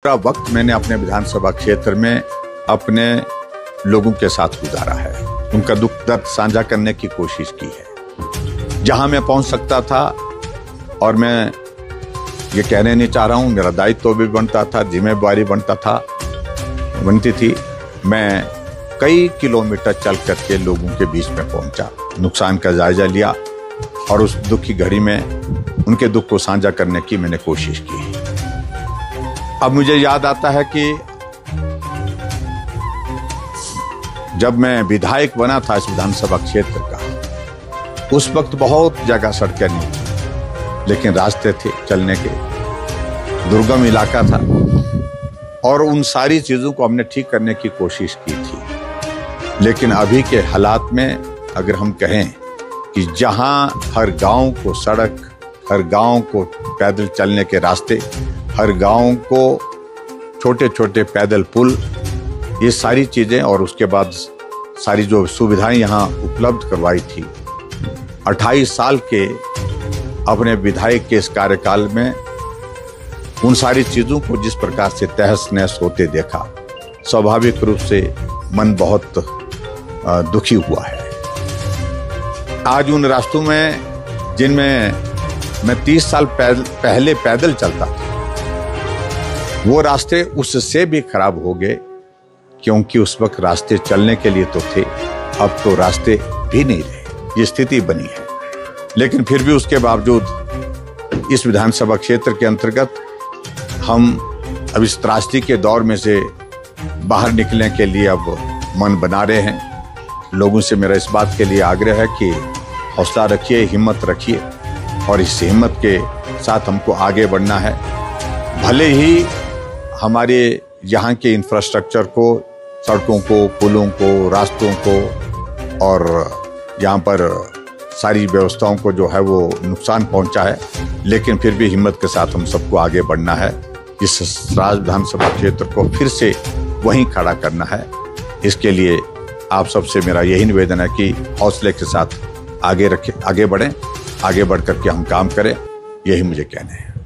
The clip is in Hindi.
पूरा वक्त मैंने अपने विधानसभा क्षेत्र में अपने लोगों के साथ गुजारा है, उनका दुख दर्द साझा करने की कोशिश की है जहां मैं पहुंच सकता था। और मैं ये कहने नहीं चाह रहा हूं, मेरा दायित्व भी बनता था, जिम्मेवारी बनती थी। मैं कई किलोमीटर चल करके लोगों के बीच में पहुंचा, नुकसान का जायजा लिया और उस दुख की घड़ी में उनके दुख को साझा करने की मैंने कोशिश की। अब मुझे याद आता है कि जब मैं विधायक बना था इस विधानसभा क्षेत्र का, उस वक्त बहुत जगह सड़कें नहीं थी, लेकिन रास्ते थे चलने के, दुर्गम इलाका था और उन सारी चीजों को हमने ठीक करने की कोशिश की थी। लेकिन अभी के हालात में अगर हम कहें कि जहां हर गांव को सड़क, हर गांव को पैदल चलने के रास्ते, हर गांव को छोटे छोटे पैदल पुल, ये सारी चीजें और उसके बाद सारी जो सुविधाएं यहाँ उपलब्ध करवाई थी, 28 साल के अपने विधायक के इस कार्यकाल में उन सारी चीजों को जिस प्रकार से तहस नहस होते देखा, स्वाभाविक रूप से मन बहुत दुखी हुआ है। आज उन रास्तों में जिनमें मैं 30 साल पहले पैदल चलता था, वो रास्ते उससे भी खराब हो गए, क्योंकि उस वक्त रास्ते चलने के लिए तो थे, अब तो रास्ते भी नहीं रहे। ये स्थिति बनी है। लेकिन फिर भी उसके बावजूद इस विधानसभा क्षेत्र के अंतर्गत हम अब इस त्रासदी के दौर में से बाहर निकलने के लिए अब मन बना रहे हैं। लोगों से मेरा इस बात के लिए आग्रह है कि हौसला रखिए, हिम्मत रखिए और इस हिम्मत के साथ हमको आगे बढ़ना है। भले ही हमारे यहाँ के इंफ्रास्ट्रक्चर को, सड़कों को, पुलों को, रास्तों को और यहाँ पर सारी व्यवस्थाओं को जो है वो नुकसान पहुँचा है, लेकिन फिर भी हिम्मत के साथ हम सबको आगे बढ़ना है। इस विधानसभा क्षेत्र को फिर से वहीं खड़ा करना है। इसके लिए आप सबसे मेरा यही निवेदन है कि हौसले के साथ आगे बढ़ें, आगे बढ़ करके हम काम करें। यही मुझे कहना है।